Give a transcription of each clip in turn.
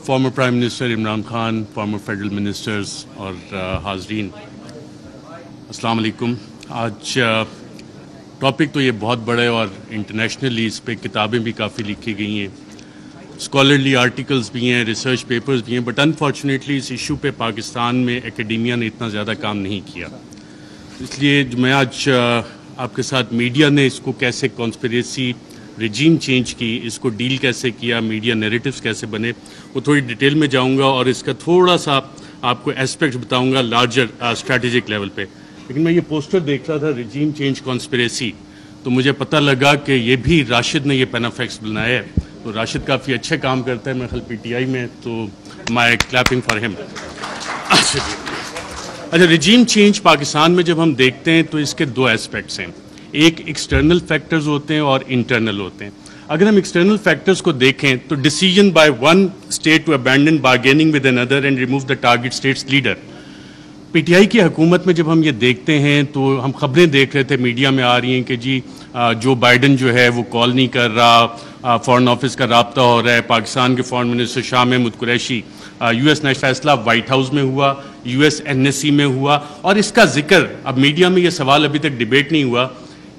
Farmer prime minister Imran Khan, former federal ministers اور حاضرین، السلام علیکم۔ آج ٹاپک تو یہ بہت بڑا ہے اور انٹرنیشنلی اس پہ کتابیں بھی کافی لکھی گئی ہیں، اسکالرلی آرٹیکلز بھی ہیں، ریسرچ پیپرز بھی ہیں، بٹ انفارچونیٹلی اس ایشو پہ پاکستان میں اکیڈیمیا نے اتنا زیادہ کام نہیں کیا۔ اس لیے میں آج آپ کے ساتھ میڈیا نے اس کو کیسے کانسپریسی ریجیم چینج کی، اس کو ڈیل کیسے کیا، میڈیا نیریٹیوز کیسے بنے، وہ تھوڑی ڈیٹیل میں جاؤں گا اور اس کا تھوڑا سا آپ کو اسپیکٹ بتاؤں گا لارجر اسٹریٹجک لیول پہ۔ لیکن میں یہ پوسٹر دیکھ رہا تھا ریجیم چینج کانسپریسی، تو مجھے پتہ لگا کہ یہ بھی راشد نے یہ پینافیکس بنایا ہے، تو راشد کافی اچھے کام کرتا ہے میں خیال پی ٹی آئی میں، تو مائی کلیپنگ فار ہم۔ اچھا، ریجیم چینج پاکستان میں جب ہم دیکھتے ہیں تو اس کے دو اسپیکٹس ہیں، ایک ایکسٹرنل فیکٹرز ہوتے ہیں اور انٹرنل ہوتے ہیں۔ اگر ہم ایکسٹرنل فیکٹرز کو دیکھیں تو decision by one state to abandon bargaining with another and remove the target states leader. P T I کی حکومت میں جب ہم یہ دیکھتے ہیں تو ہم خبریں دیکھ رہے تھے، میڈیا میں آ رہی ہیں کہ جی جو بائیڈن جو ہے وہ کال نہیں کر رہا، فارن آفس کا رابطہ ہو رہا ہے، پاکستان کے foreign minister Shah Mahmood Qureshi, U S national فیصلہ وائٹ ہاؤس میں ہوا، U S N S C میں ہوا، اور اس کا ذکر اب میڈیا میں یہ سوال ابھی تک ڈیبیٹ نہیں ہوا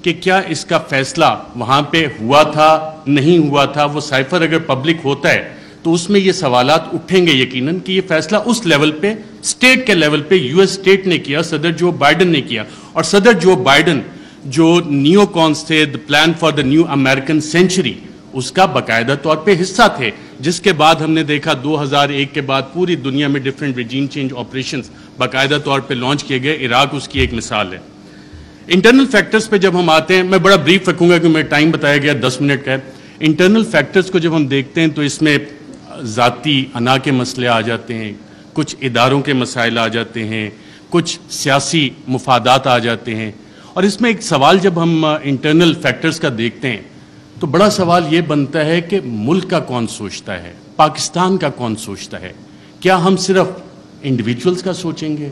کہ کیا اس کا فیصلہ وہاں پہ ہوا تھا نہیں ہوا تھا۔ وہ سائفر اگر پبلک ہوتا ہے تو اس میں یہ سوالات اٹھیں گے یقیناً کہ یہ فیصلہ اس لیول پہ، اسٹیٹ کے لیول پہ یو ایس اسٹیٹ نے کیا، صدر جو بائیڈن نے کیا، اور صدر جو بائیڈن جو نیو کانس تھے، the plan for the new American century, اس کا باقاعدہ طور پہ حصہ تھے، جس کے بعد ہم نے دیکھا 2001 کے بعد پوری دنیا میں ڈفرینٹ ریجیم چینج آپریشنز باقاعدہ طور پہ لانچ کیے گئے، عراق اس کی ایک مثال ہے۔ انٹرنل فیکٹرز پہ جب ہم آتے ہیں، میں بڑا بریف رکھوں گا کہ میں ٹائم بتایا گیا 10 منٹ کا ہے۔ انٹرنل فیکٹرز کو جب ہم دیکھتے ہیں تو اس میں ذاتی انا کے مسئلے آ جاتے ہیں، کچھ اداروں کے مسائل آ جاتے ہیں، کچھ سیاسی مفادات آ جاتے ہیں، اور اس میں ایک سوال جب ہم انٹرنل فیکٹرز کا دیکھتے ہیں تو بڑا سوال یہ بنتا ہے کہ ملک کا کون سوچتا ہے، پاکستان کا کون سوچتا ہے؟ کیا ہم صرف انڈیویجولز کا سوچیں گے؟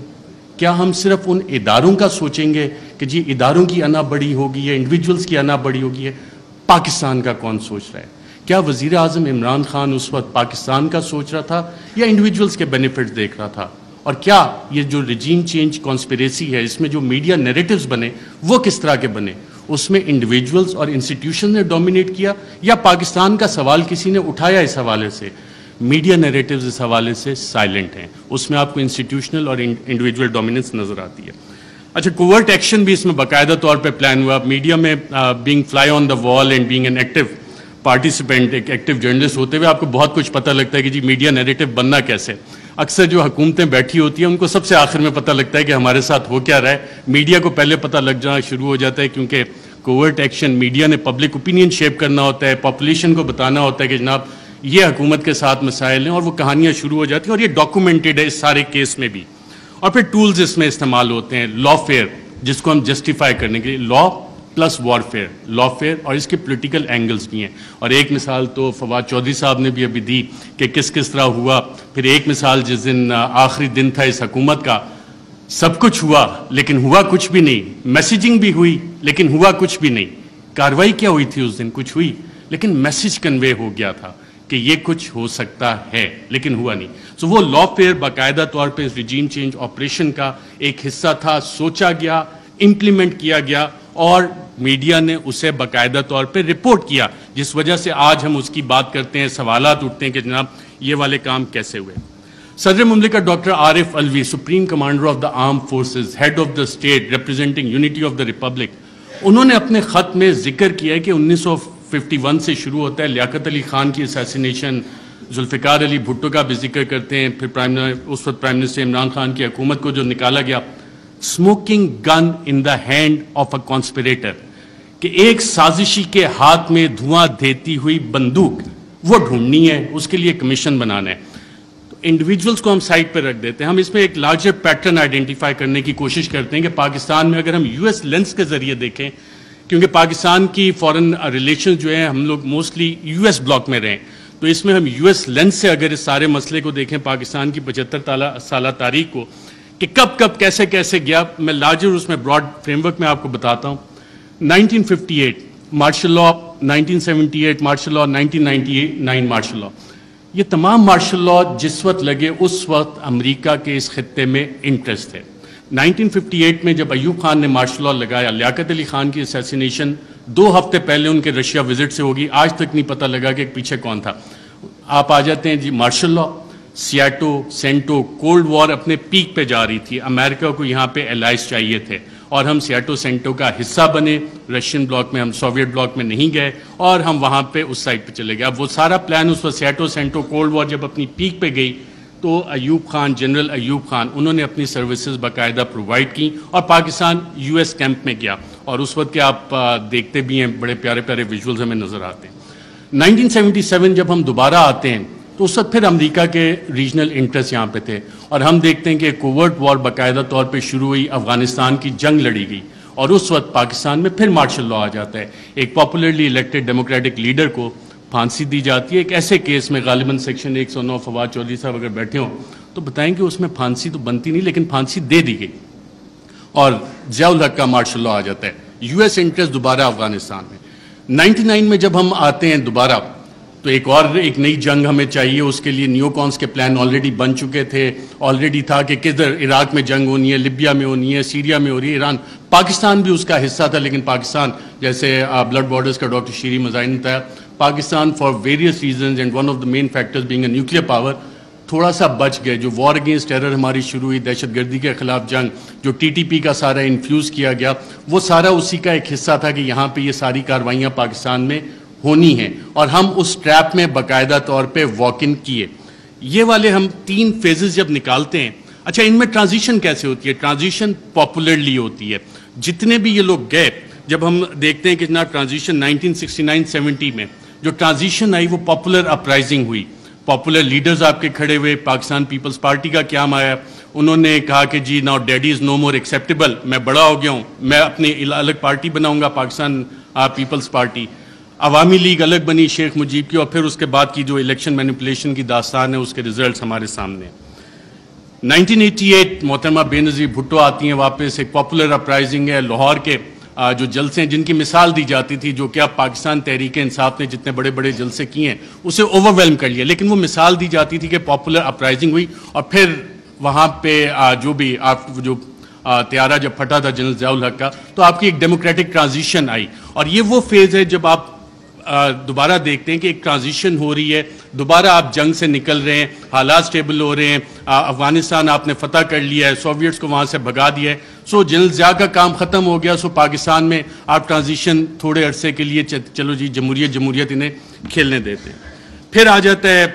کیا ہم صرف ان اداروں کا سوچیں گے کہ جی اداروں کی انا بڑی ہوگی ہے، انڈیویجولز کی انا بڑی ہوگی ہے؟ پاکستان کا کون سوچ رہا ہے؟ کیا وزیر اعظم عمران خان اس وقت پاکستان کا سوچ رہا تھا یا انڈیویجولز کے بینیفٹس دیکھ رہا تھا؟ اور کیا یہ جو ریجیم چینج کانسپریسی ہے، اس میں جو میڈیا نیریٹیوز بنے وہ کس طرح کے بنے؟ اس میں انڈیویجولز اور انسٹیٹیوشن نے ڈومینیٹ کیا یا پاکستان کا سوال کسی نے اٹھایا؟ اس حوالے سے میڈیا نیریٹیوز اس حوالے سے سائلنٹ ہیں، اس میں آپ کو انسٹیٹیوشنل اور انڈیویجول ڈومیننس نظر آتی ہے۔ اچھا، کوورٹ ایکشن بھی اس میں باقاعدہ طور پہ پلان ہوا۔ میڈیا میں being fly on the wall and being an active participant, ایک ایکٹیو جرنلسٹ ہوتے ہوئے آپ کو بہت کچھ پتہ لگتا ہے کہ جی میڈیا نیریٹیو بننا کیسے۔ اکثر جو حکومتیں بیٹھی ہوتی ہیں ان کو سب سے آخر میں پتہ لگتا ہے کہ ہمارے ساتھ ہو کیا رہا ہے، میڈیا کو پہلے پتہ لگ جانا شروع ہو جاتا ہے، کیونکہ کوورٹ ایکشن میڈیا نے پبلک اوپینین شیپ کرنا ہوتا ہے، پاپولیشن کو بتانا ہوتا ہے کہ جناب یہ حکومت کے ساتھ مسائل ہیں، اور وہ کہانیاں شروع ہو جاتی ہیں، اور یہ ڈاکومنٹڈ ہے اس سارے کیس میں بھی۔ اور پھر ٹولز اس میں استعمال ہوتے ہیں، لا فیئر جس کو ہم جسٹیفائی کرنے کے لیے، لا پلس وار فیئر، لا فیئر، اور اس کے پولیٹیکل اینگلز بھی ہیں۔ اور ایک مثال تو فواد چودھری صاحب نے بھی ابھی دی کہ کس طرح ہوا۔ پھر ایک مثال جس دن آخری دن تھا اس حکومت کا، سب کچھ ہوا لیکن ہوا کچھ بھی نہیں، میسیجنگ بھی ہوئی لیکن ہوا کچھ بھی نہیں۔ کارروائی کیا ہوئی تھی اس دن؟ کچھ ہوئی، لیکن میسیج کنوے ہو گیا تھا کہ یہ کچھ ہو سکتا ہے لیکن ہوا نہیں۔ سو وہ لا فیئر باقاعدہ طور پہ اس ریجیم چینج آپریشن کا ایک حصہ تھا، سوچا گیا، امپلیمنٹ کیا گیا، اور میڈیا نے اسے باقاعدہ طور پہ رپورٹ کیا، جس وجہ سے آج ہم اس کی بات کرتے ہیں، سوالات اٹھتے ہیں کہ جناب یہ والے کام کیسے ہوئے۔ صدر مملکت doctor Arif Alvi, supreme commander of the arm forces, head of the state representing unity of the republic, انہوں نے اپنے خط میں ذکر کیا ہے کہ 1951 سے شروع ہوتا ہے، لیاقت علی خان کی اسیسینیشن، ذوالفقار علی بھٹو کا بھی ذکر کرتے ہیں، پھر اس وقت پرائم منسٹر عمران خان کی حکومت کو جو نکالا گیا، smoking gun in the hand of a conspirator, کہ ایک سازشی کے ہاتھ میں دھواں دیتی ہوئی بندوق وہ ڈھونڈنی ہے، اس کے لیے کمیشن بنانا ہے۔ تو انڈیویجولز کو ہم سائڈ پہ رکھ دیتے ہیں، ہم اس میں ایک لارجر پیٹرن آئیڈینٹیفائی کرنے کی کوشش کرتے ہیں کہ پاکستان میں اگر ہم یو ایس لینس کے ذریعے دیکھیں، کیونکہ پاکستان کی فارن ریلیشن جو ہیں ہم لوگ موسٹلی یو ایس بلاک میں رہیں، تو اس میں ہم یو ایس لینس سے اگر اس سارے مسئلے کو دیکھیں، پاکستان کی 75 سالہ تاریخ کو، کہ کب کیسے گیا، میں لارجر اس میں براڈ فریم ورک میں آپ کو بتاتا ہوں۔ 1958 martial law, 1978 martial law, 1999 martial law, یہ تمام مارشل لا جس وقت لگے اس وقت امریکہ کے اس خطے میں انٹرسٹ ہے. 1958 میں جب ایوب خان نے مارشل لا لگایا, لیاقت علی خان کی اسیسینیشن 2 ہفتے پہلے ان کے رشیا وزٹ سے ہوگی, آج تک نہیں پتہ لگا کہ پیچھے کون تھا. آپ آ جاتے ہیں جی مارشل لا, سیاٹو, سینٹو, کولڈ وار اپنے پیک پہ جا رہی تھی, امریکہ کو یہاں پہ الائز چاہیے تھے اور ہم سیاٹو سینٹو کا حصہ بنے, رشین بلاک میں, ہم سوویٹ بلاک میں نہیں گئے اور ہم وہاں پہ اس سائڈ پہ چلے گئے. اب وہ سارا پلان اس وقت سیاٹو سینٹو کولڈ وار جب اپنی پیک پہ گئی تو ایوب خان, جنرل ایوب خان, انہوں نے اپنی سروسز باقاعدہ پرووائڈ کی اور پاکستان یو ایس کیمپ میں گیا, اور اس وقت کے آپ دیکھتے بھی ہیں بڑے پیارے پیارے ویژولز ہمیں نظر آتے ہیں. 1977 جب ہم دوبارہ آتے ہیں تو اس وقت پھر امریکہ کے ریجنل انٹرسٹ یہاں پہ تھے اور ہم دیکھتے ہیں کہ کوورٹ وار باقاعدہ طور پہ شروع ہوئی, افغانستان کی جنگ لڑی گئی اور اس وقت پاکستان میں پھر مارشل لا آ جاتا ہے. ایک پاپولرلی الیکٹڈ ڈیموکریٹک لیڈر کو پھانسی دی جاتی ہے ایک ایسے کیس میں, غالباً سیکشن 109, فواد چودھری صاحب اگر بیٹھے ہوں تو بتائیں کہ اس میں پھانسی تو بنتی نہیں لیکن پھانسی دے دی گئی اور ضیاء الحق کا مارشل لا آ جاتا ہے. یو ایس انٹرسٹ دوبارہ افغانستان میں. 99 میں جب ہم آتے ہیں دوبارہ تو ایک نئی جنگ ہمیں چاہیے, اس کے لیے نیو کونس کے پلان آلریڈی بن چکے تھے, آلریڈی تھا کہ کدھر عراق میں جنگ ہونی ہے, لیبیا میں ہونی ہے, سیریا میں ہو رہی ہے, ایران, پاکستان بھی اس کا حصہ تھا, لیکن پاکستان جیسے بلڈ بارڈرز کا ڈاکٹر شیری مزاحم نے بتایا, Pakistan for various reasons and one of the main factors being a nuclear power تھوڑا سا بچ گئے. جو وار اگینسٹ ٹیرر ہماری شروع ہوئی, دہشت گردی کے خلاف جنگ, جو ٹی ٹی پی کا سارا انفیوز کیا گیا, وہ سارا اسی کا ایک حصہ تھا کہ یہاں پہ یہ ساری کارروائیاں پاکستان میں ہونی ہیں اور ہم اس ٹریپ میں باقاعدہ طور پہ واک ان کیے. یہ والے ہم 3 فیزز جب نکالتے ہیں, اچھا ان میں ٹرانزیشن کیسے ہوتی ہے؟ ٹرانزیشن پاپولرلی ہوتی ہے. جتنے بھی یہ لوگ گئے, جب ہم دیکھتے ہیں کہ جناب ٹرانزیشن 1969-70 میں جو ٹرانزیشن آئی وہ پاپولر اپرائزنگ ہوئی, پاپولر لیڈرز آپ کے کھڑے ہوئے, پاکستان پیپلز پارٹی کا قیام آیا, انہوں نے کہا کہ جی ناؤ ڈیڈی از نو مور ایکسیپٹیبل, میں بڑا ہو گیا ہوں, میں اپنی الگ پارٹی بناؤں گا, پاکستان پیپلز پارٹی. عوامی لیگ الگ بنی شیخ مجیب کی, اور پھر اس کے بعد کی جو الیکشن مینیپولیشن کی داستان ہے اس کے ریزلٹس ہمارے سامنے. 1988 محترمہ بے نظیر بھٹو آتی ہیں واپس, ایک پاپولر اپرائزنگ ہے. لاہور کے جو جلسے ہیں جن کی مثال دی جاتی تھی, جو کہ اب پاکستان تحریک انصاف نے جتنے بڑے بڑے جلسے کیے ہیں اسے اوور ویلم کر لیا, لیکن وہ مثال دی جاتی تھی کہ پاپولر اپرائزنگ ہوئی اور پھر وہاں پہ جو بھی جو طیارہ جب پھٹا تھا جنرل ضیاء الحق کا, تو آپ کی ایک ڈیموکریٹک ٹرانزیشن آئی. اور یہ وہ فیز ہے جب آپ دوبارہ دیکھتے ہیں کہ ایک ٹرانزیشن ہو رہی ہے, دوبارہ آپ جنگ سے نکل رہے ہیں, حالات سٹیبل ہو رہے ہیں, افغانستان آپ نے فتح کر لیا ہے, سوویٹس کو وہاں سے بھگا دیا ہے, سو جنرل ضیاء کا کام ختم ہو گیا, سو پاکستان میں آپ ٹرانزیشن تھوڑے عرصے کے لیے چلو جی جمہوریت انہیں کھیلنے دیتے ہیں. پھر آ جاتا ہے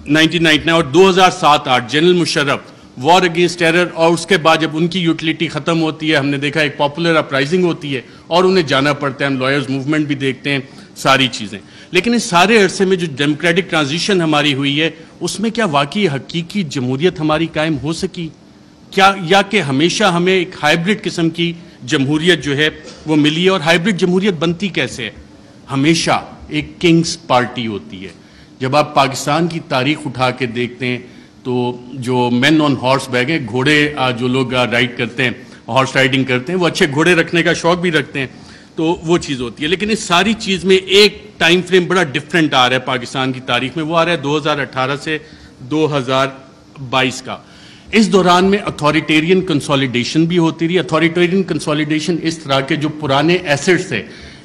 1999 اور 2007-8 general Musharraf, war against terror, اور اس کے بعد جب ان کی یوٹیلیٹی ختم ہوتی ہے ہم نے دیکھا ایک پاپولر اپرائزنگ ہوتی ہے اور انہیں جانا پڑتا ہے, ہم لائرز موومنٹ بھی دیکھتے ہیں, ساری چیزیں. لیکن اس سارے عرصے میں جو ڈیموکریٹک ٹرانزیشن ہماری ہوئی ہے اس میں کیا واقعی حقیقی جمہوریت ہماری قائم ہو سکی کیا, یا کہ ہمیشہ ہمیں ایک ہائبرڈ قسم کی جمہوریت جو ہے وہ ملی ہے؟ اور ہائبرڈ جمہوریت بنتی کیسے ہے؟ ہمیشہ ایک کنگز پارٹی ہوتی ہے. جب آپ پاکستان کی تاریخ اٹھا کے دیکھتے ہیں تو جو مین آن ہارس بیگ ہیں, گھوڑے جو لوگ رائڈ کرتے ہیں, ہارس رائڈنگ کرتے ہیں, وہ اچھے گھوڑے رکھنے کا شوق بھی رکھتے ہیں, تو وہ چیز ہوتی ہے. لیکن اس ساری چیز میں ایک ٹائم فریم بڑا ڈیفرنٹ آ رہا ہے پاکستان کی تاریخ میں, وہ آ رہا ہے 2018 سے 2022 کا. اس دوران میں اتھارٹیرین کنسولیڈیشن بھی ہوتی رہی. اتھارٹیرین کنسولیڈیشن اس طرح کے جو پرانے ایسٹس تھے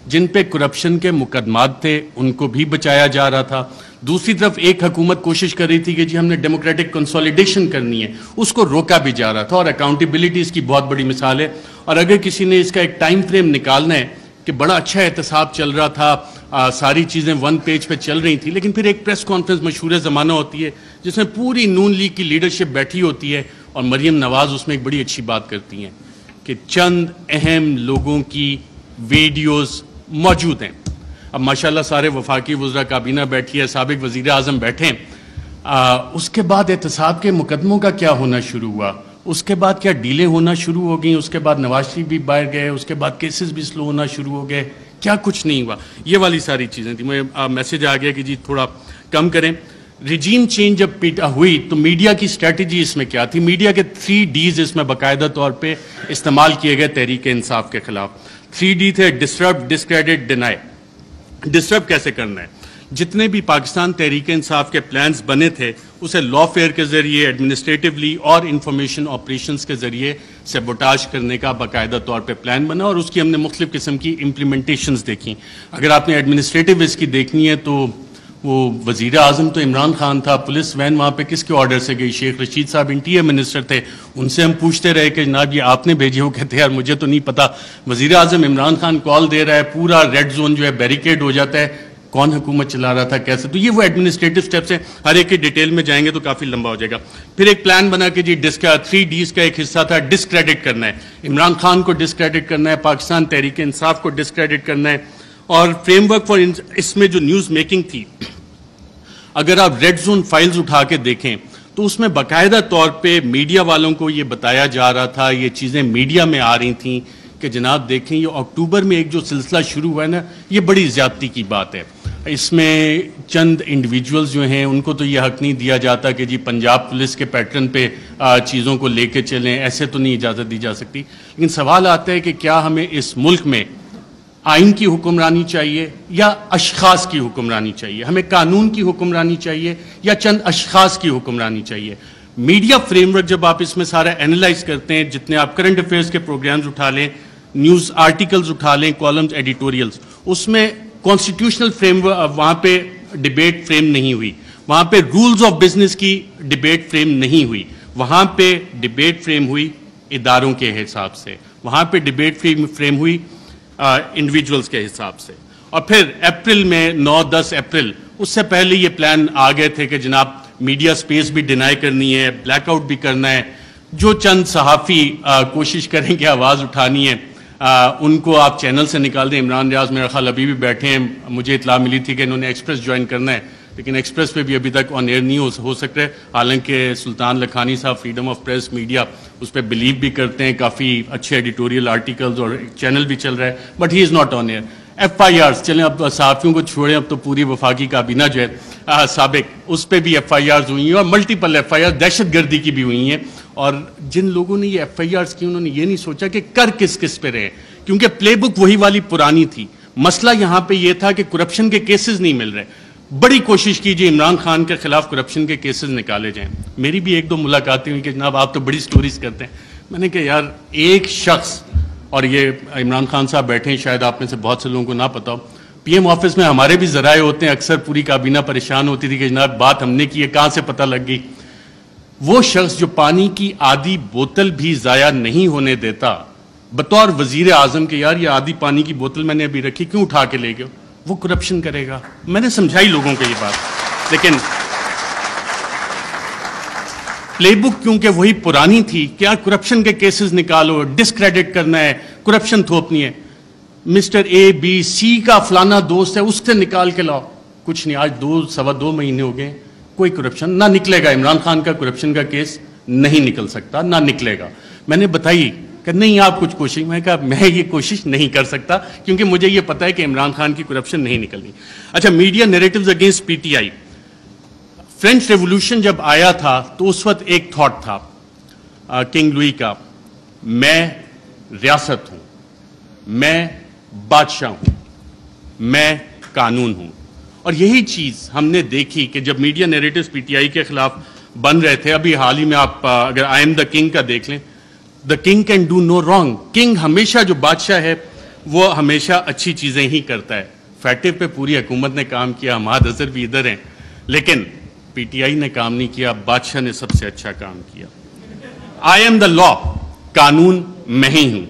جن پہ کرپشن کے مقدمات تھے ان کو بھی بچایا جا رہا تھا. دوسری طرف ایک حکومت کوشش کر رہی تھی کہ جی ہم نے ڈیموکریٹک کنسولیڈیشن کرنی ہے, اس کو روکا بھی جا رہا تھا. اور اکاؤنٹیبلٹی اس کی بہت بڑی مثال ہے. اور اگر کسی نے اس کا ایک ٹائم فریم نکالنا ہے کہ بڑا اچھا احتساب چل رہا تھا, ساری چیزیں 1 پیج پہ چل رہی تھیں, لیکن پھر ایک پریس کانفرنس مشہور زمانہ ہوتی ہے جس میں پوری نون لیگ کی لیڈرشپ بیٹھی ہوتی ہے اور مریم نواز اس میں ایک بڑی اچھی بات کرتی ہیں کہ چند اہم لوگوں کی ویڈیوز موجود ہیں. اب ماشاءاللہ سارے وفاقی وزراء کابینہ بیٹھی ہے, سابق وزیر اعظم بیٹھے ہیں. اس کے بعد احتساب کے مقدموں کا کیا ہونا شروع ہوا, اس کے بعد کیا ڈیلیں ہونا شروع ہو گئیں, اس کے بعد نواز شریف بھی باہر گئے, اس کے بعد کیسز بھی سلو ہونا شروع ہو گئے, کیا کچھ نہیں ہوا. یہ والی ساری چیزیں تھیں. مجھے میسج آ گیا کہ جی تھوڑا کم کریں. ریجیم چینج جب ہوئی تو میڈیا کی اسٹریٹجی اس میں کیا تھی؟ میڈیا کے 3 ڈیز اس میں باقاعدہ طور پہ استعمال کیے گئے تحریک انصاف کے خلاف. 3 ڈی تھے: ڈسٹرب, ڈسکریڈٹ, ڈینائی. ڈسٹرب کیسے کرنا ہے؟ جتنے بھی پاکستان تحریک انصاف کے پلانز بنے تھے اسے لا فیئر کے ذریعے ایڈمنسٹریٹولی اور انفارمیشن آپریشنز کے ذریعے سیبوٹاج کرنے کا باقاعدہ طور پہ پلان بنا اور اس کی ہم نے مختلف قسم کی امپلیمنٹیشنز دیکھیں. اگر آپ نے ایڈمنسٹریٹو اس کی دیکھنی ہے تو وہ وزیر اعظم تو عمران خان تھا, پولیس وین وہاں پہ کس کے آرڈر سے گئی؟ شیخ رشید صاحب انٹیریئر منسٹر تھے, ان سے ہم پوچھتے رہے کہ جناب یہ آپ نے بھیجی ہو؟ کہتے ہیں یار مجھے تو نہیں پتا. وزیر اعظم عمران خان کال دے رہا ہے, پورا ریڈ زون جو ہے بیریکیڈ ہو جاتا ہے, کون حکومت چلا رہا تھا کیسے؟ تو یہ وہ ایڈمنسٹریٹو سٹیپس ہیں, ہر ایک کی ڈیٹیل میں جائیں گے تو کافی لمبا ہو جائے گا. پھر ایک پلان بنا کہ جی 3 ڈیز کا ایک حصہ تھا ڈسکریڈٹ کرنا ہے, عمران خان کو ڈسکریڈٹ کرنا ہے, پاکستان تحریک انصاف کو ڈسکریڈٹ کرنا ہے. اور فریم ورک فار اس میں جو نیوز میکنگ تھی, اگر آپ ریڈ زون فائلز اٹھا کے دیکھیں تو اس میں باقاعدہ طور پہ میڈیا والوں کو یہ بتایا جا رہا تھا, یہ چیزیں میڈیا میں آ رہی تھیں کہ جناب دیکھیں یہ اکتوبر میں ایک جو سلسلہ شروع ہوا ہے نا, یہ بڑی زیادتی کی بات ہے. اس میں چند انڈیویجولز جو ہیں ان کو تو یہ حق نہیں دیا جاتا کہ جی پنجاب پولیس کے پیٹرن پہ چیزوں کو لے کے چلیں, ایسے تو نہیں اجازت دی جا سکتی. لیکن سوال آتا ہے کہ کیا ہمیں اس ملک میں آئین کی حکمرانی چاہیے یا اشخاص کی حکمرانی چاہیے؟ ہمیں قانون کی حکمرانی چاہیے یا چند اشخاص کی حکمرانی چاہیے؟ میڈیا فریم ورک جب آپ اس میں سارا اینالائز کرتے ہیں, جتنے آپ کرنٹ افیئرز کے پروگرامز اٹھا لیں, نیوز آرٹیکلز اٹھا لیں, کالمز, ایڈیٹوریلز, اس میں کانسٹیٹیوشنل فریم ورک وہاں پہ ڈیبیٹ فریم نہیں ہوئی, وہاں پہ رولز آف بزنس کی ڈیبیٹ فریم نہیں ہوئی, وہاں پہ ڈیبیٹ فریم ہوئی اداروں کے حساب سے, وہاں پہ ڈیبیٹ فریم ہوئی انڈیویجولز کے حساب سے. اور پھر اپریل میں 9-10 اپریل, اس سے پہلے یہ پلان آ گئے تھے کہ جناب میڈیا سپیس بھی ڈینائی کرنی ہے, بلیک آؤٹ بھی کرنا ہے, جو چند صحافی کوشش کریں کہ آواز اٹھانی ہے ان کو آپ چینل سے نکال دیں. عمران ریاض میرا خیال ابھی بھی بیٹھے ہیں, مجھے اطلاع ملی تھی کہ انہوں نے ایکسپریس جوائن کرنا ہے, لیکن ایکسپریس پہ بھی ابھی تک آن ایئر نہیں ہو سکتا ہے. حالانکہ سلطان لکھانی صاحب فریڈم آف پریس میڈیا اس پہ بلیو بھی کرتے ہیں, کافی اچھے ایڈیٹوریل آرٹیکلز اور چینل بھی چل رہا ہے, but he is not on air. FIRs چلیں, اب صحافیوں کو چھوڑیں, اب تو پوری وفاقی کابینہ جو ہے سابق, اس پہ بھی FIRs ہوئی ہیں اور ملٹیپل FIRs دہشت گردی کی بھی ہوئی ہیں. اور جن لوگوں نے یہ FIRs کی انہوں نے یہ نہیں سوچا کہ کر کس پہ رہے, کیونکہ پلے بک وہی والی پرانی تھی. مسئلہ یہاں پہ یہ تھا کہ کرپشن کے کیسز نہیں مل رہے. بڑی کوشش کیجیے عمران خان کے خلاف کرپشن کے کیسز نکالے جائیں. میری بھی 1-2 ملاقاتیں ہوئی کہ جناب آپ تو بڑی سٹوریز کرتے ہیں. میں نے کہا یار ایک شخص, اور یہ عمران خان صاحب بیٹھے ہیں, شاید آپ میں سے بہت سے لوگوں کو نہ پتا ہو, PM آفس میں ہمارے بھی ذرائع ہوتے ہیں, اکثر پوری کابینہ پریشان ہوتی تھی کہ جناب بات ہم نے کی ہے, کہاں سے پتہ لگ گئی. وہ شخص جو پانی کی آدھی بوتل بھی ضائع نہیں ہونے دیتا بطور وزیر اعظم کہ یار یہ آدھی پانی کی بوتل میں نے ابھی رکھی, کیوں اٹھا کے لے گئے, وہ کرپشن کرے گا. میں نے سمجھائی لوگوں کو یہ بات, لیکن پلے بک کیونکہ وہی پرانی تھی کہ یار کرپشن کے کیسز نکالو, ڈسکریڈٹ کرنا ہے, کرپشن تھوپنی ہے. مسٹر ABC کا فلانا دوست ہے, اس سے نکال کے لاؤ, کچھ نہیں. آج 2-2.25 مہینے ہو گئے, کوئی کرپشن نہ نکلے گا. عمران خان کا کرپشن کا کیس نہیں نکل سکتا, نہ نکلے گا. میں نے بتائی کہ نہیں آپ کچھ کوشش, میں کہا میں یہ کوشش نہیں کر سکتا کیونکہ مجھے یہ پتا ہے کہ عمران خان کی کرپشن نہیں نکلنی. اچھا, media narratives against PTI. French revolution جب آیا تھا تو اس وقت ایک تھاٹ تھا کنگ لوئی کا, میں ریاست ہوں, میں بادشاہ ہوں, میں قانون ہوں. اور یہی چیز ہم نے دیکھی کہ جب میڈیا نیریٹیوز PTI کے خلاف بن رہے تھے. ابھی حال ہی میں آپ اگر آئی ایم دا کنگ کا دیکھ لیں, the king can do no wrong. King ہمیشہ, جو بادشاہ ہے وہ ہمیشہ اچھی چیزیں ہی کرتا ہے. فیٹو پہ پوری حکومت نے کام کیا, حماد اظہر بھی ادھر ہیں, لیکن PTI نے کام نہیں کیا, بادشاہ نے سب سے اچھا کام کیا. آئی ایم دا لا, قانون میں ہی ہوں.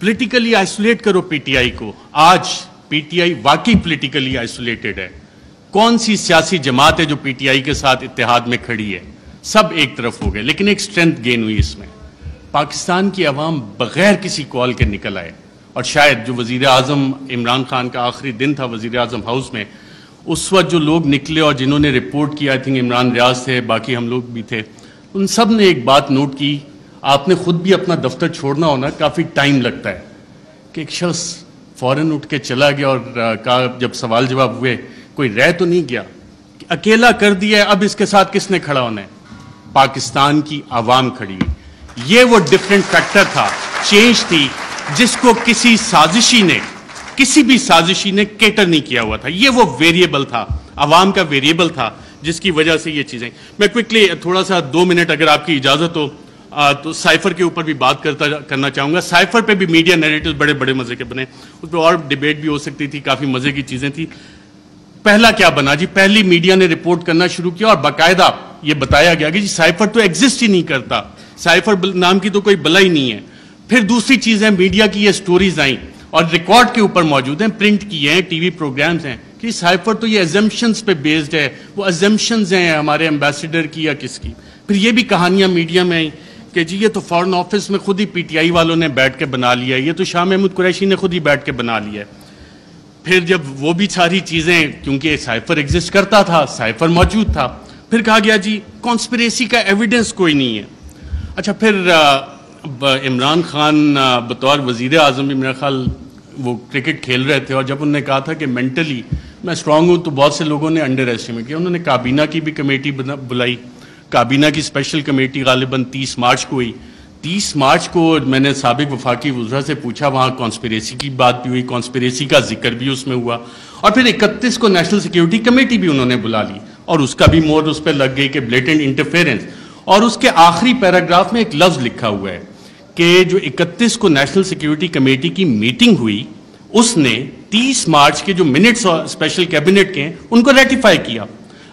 پولیٹیکلی آئسولیٹ کرو PTI کو. آج PTI واقعی پولیٹیکلی آئسولیٹڈ ہے. کون سی سیاسی جماعت ہے جو PTI کے ساتھ اتحاد میں کھڑی ہے؟ سب ایک طرف ہو گئے. لیکن ایک سٹرینتھ گین ہوئی اس میں, پاکستان کی عوام بغیر کسی کال کے نکل آئے. اور شاید جو وزیر اعظم عمران خان کا آخری دن تھا وزیر اعظم ہاؤس میں, اس وقت جو لوگ نکلے اور جنہوں نے رپورٹ کیا, آئی تھنک عمران ریاض تھے, باقی ہم لوگ بھی تھے, ان سب نے ایک بات نوٹ کی. آپ نے خود بھی اپنا دفتر چھوڑنا ہونا, کافی ٹائم لگتا ہے, کہ ایک شخص فوراً اٹھ کے چلا گیا اور کہا, جب سوال جواب ہوئے, کوئی رہ تو نہیں گیا, کہ اکیلا کر دیا, اب اس کے ساتھ کس نے کھڑا ہونا ہے؟ پاکستان کی عوام کھڑی ہوئی. یہ وہ ڈفرینٹ فیکٹر تھا, چینج تھی, جس کو کسی سازشی نے کسی بھی سازشی نے کیٹر نہیں کیا ہوا تھا. یہ وہ ویریبل تھا, عوام کا ویریبل تھا, جس کی وجہ سے یہ چیزیں. میں کوئکلی تھوڑا سا 2 منٹ اگر آپ کی اجازت ہو تو سائفر کے اوپر بھی بات کرنا چاہوں گا. سائفر پہ بھی میڈیا نیریٹیوز بڑے بڑے مزے کے بنے, اس پہ اور ڈیبیٹ بھی ہو سکتی تھی, کافی مزے کی چیزیں تھیں. پہلا کیا بنا جی, پہلی میڈیا نے رپورٹ کرنا شروع کیا اور باقاعدہ یہ بتایا گیا کہ جی سائفر تو ایگزسٹ ہی نہیں کرتا, سائفر نام کی تو کوئی بلا ہی نہیں ہے. پھر دوسری چیز ہے, میڈیا کی یہ سٹوریز آئیں اور ریکارڈ کے اوپر موجود ہیں, پرنٹ کیے ہیں, ٹی وی پروگرامز ہیں کہ سائفر تو یہ ایزمپشنز پہ بیسڈ ہے. وہ ایزمپشنز ہیں ہمارے ایمبیسڈر کی یا کس کی. پھر یہ بھی کہانیاں میڈیا میں آئیں کہ جی یہ تو فارن آفس میں خود ہی پی ٹی آئی والوں نے بیٹھ کے بنا لیا ہے, یہ تو شاہ محمود قریشی نے خود ہی بیٹھ کے بنا لیا ہے. پھر جب وہ بھی ساری چیزیں, کیونکہ سائفر ایگزسٹ کرتا تھا, سائفر موجود تھا, پھر کہا گیا جی کانسپریسی کا ایویڈنس کوئی نہیں ہے. اچھا پھر عمران خان بطور وزیر اعظم بھی میرا خیال وہ کرکٹ کھیل رہے تھے, اور جب انہوں نے کہا تھا کہ مینٹلی میں اسٹرانگ ہوں, تو بہت سے لوگوں نے انڈر ایسٹیمیٹ کیا. انہوں نے کابینہ کی بھی کمیٹی بلائی, کابینہ کی اسپیشل کمیٹی غالباً 30 مارچ کو ہوئی. 30 مارچ کو میں نے سابق وفاقی وزراء سے پوچھا, وہاں کانسپریسی کی بات بھی ہوئی, کانسپریسی کا ذکر بھی اس میں ہوا, اور پھر 31 کو نیشنل سیکیورٹی کمیٹی بھی انہوں نے بلا لی, اور اس کا بھی مور اس پہ لگ گئی کہ بلیٹنٹ انٹرفیرنس. اور اس کے آخری پیراگراف میں ایک لفظ لکھا ہوا ہے کہ جو 31 کو نیشنل سیکیورٹی کمیٹی کی میٹنگ ہوئی, اس نے 30 مارچ کے جو منٹس اسپیشل کیبنٹ کے ہیں ان کو ریٹیفائی کیا.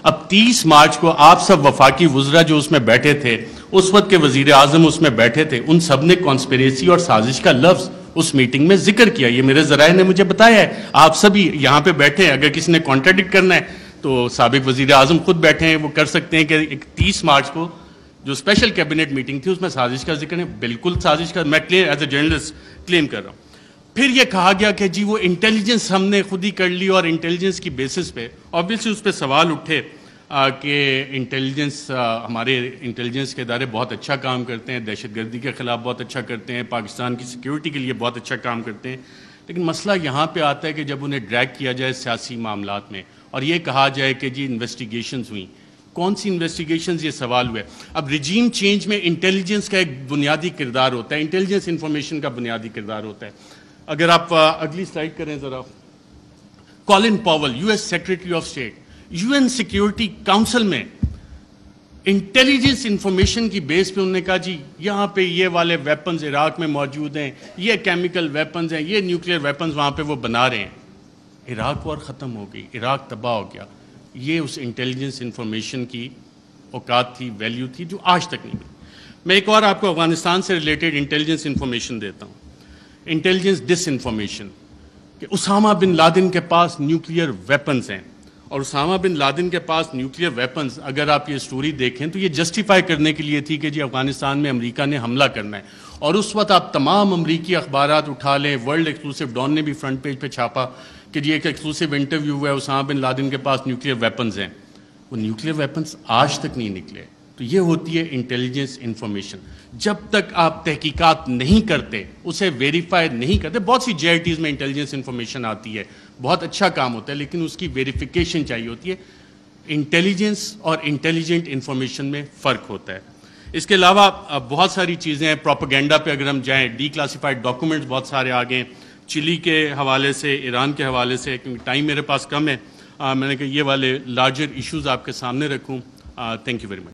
اب 30 مارچ کو آپ سب وفاقی وزراء جو اس میں بیٹھے تھے, اس وقت کے وزیر اعظم اس میں بیٹھے تھے, ان سب نے کانسپریسی اور سازش کا لفظ اس میٹنگ میں ذکر کیا. یہ میرے ذرائع نے مجھے بتایا ہے, آپ سبھی یہاں پہ بیٹھے ہیں, اگر کسی نے کانٹراڈکٹ کرنا ہے تو سابق وزیر اعظم خود بیٹھے ہیں, وہ کر سکتے ہیں کہ 30 مارچ کو جو اسپیشل کیبنٹ میٹنگ تھی اس میں سازش کا ذکر ہے. بالکل سازش کا میں کلیئر ایز اے جرنلسٹ کلیم کر رہا ہوں. پھر یہ کہا گیا کہ جی وہ انٹیلیجنس ہم نے خود ہی کر لی, اور انٹیلیجنس کی بیسس پہ آبویسلی اس پہ سوال اٹھے کہ انٹیلیجنس, ہمارے انٹیلیجنس کے ادارے بہت اچھا کام کرتے ہیں, دہشت گردی کے خلاف بہت اچھا کرتے ہیں, پاکستان کی سیکیورٹی کے لیے بہت اچھا کام کرتے ہیں. لیکن مسئلہ یہاں پہ آتا ہے کہ جب انہیں ڈریگ کیا جائے سیاسی معاملات میں, اور یہ کہا جائے کہ جی انویسٹیگیشنز ہوئیں, کون سی انویسٹیگیشنز, یہ سوال ہوئے. اب ریجیم چینج میں انٹیلیجنس کا ایک بنیادی کردار ہوتا ہے, انٹیلیجنس انفارمیشن کا بنیادی کردار ہوتا ہے. اگر آپ اگلی سلائڈ کریں ذرا, Colin Powell U S secretary of state, U N security council میں انٹیلیجنس انفارمیشن کی بیس پہ انہوں نے کہا جی یہاں پہ یہ والے ویپنز عراق میں موجود ہیں, یہ کیمیکل ویپنز ہیں, یہ نیوکلیئر ویپنز وہاں پہ وہ بنا رہے ہیں. عراق وار ختم ہو گئی, عراق تباہ ہو گیا. یہ اس انٹیلیجنس انفارمیشن کی اوقات تھی, ویلیو تھی, جو آج تک نہیں ملی. میں ایک اور آپ کو افغانستان سے ریلیٹڈ انٹیلیجنس انفارمیشن دیتا ہوں. انٹیلیجنس ڈس انفارمیشن کہ اسامہ بن لادن کے پاس نیوکلیئر ویپنز ہیں, اور اسامہ بن لادن کے پاس نیوکلیئر ویپنز, اگر آپ یہ سٹوری دیکھیں تو یہ جسٹیفائی کرنے کے لیے تھی کہ جی افغانستان میں امریکہ نے حملہ کرنا ہے. اور اس وقت آپ تمام امریکی اخبارات اٹھا لیں, ورلڈ ایکسکلوسیو ڈان نے بھی فرنٹ پیج پہ چھاپا کہ جی ایک ایکسکلوسیو انٹرویو ہوا ہے, اسامہ بن لادن کے پاس نیوکلیئر ویپنز ہیں. وہ نیوکلیئر ویپنز آج تک نہیں نکلے. تو یہ ہوتی ہے انٹیلیجنس انفارمیشن. جب تک آپ تحقیقات نہیں کرتے, اسے ویریفائی نہیں کرتے, بہت سی جے آئی ٹیز میں انٹیلیجنس انفارمیشن آتی ہے, بہت اچھا کام ہوتا ہے, لیکن اس کی ویریفیکیشن چاہیے ہوتی ہے. انٹیلیجنس اور انٹیلیجنٹ انفارمیشن میں فرق ہوتا ہے. اس کے علاوہ بہت ساری چیزیں ہیں. پروپیگنڈا پہ اگر ہم جائیں, ڈی کلاسیفائڈ ڈاکومنٹس بہت سارے آ گئے, چلی کے حوالے سے, ایران کے حوالے سے. کیونکہ ٹائم میرے پاس کم ہے, میں نے کہا یہ والے لارجر ایشوز آپ کے سامنے رکھوں. Thank you very much.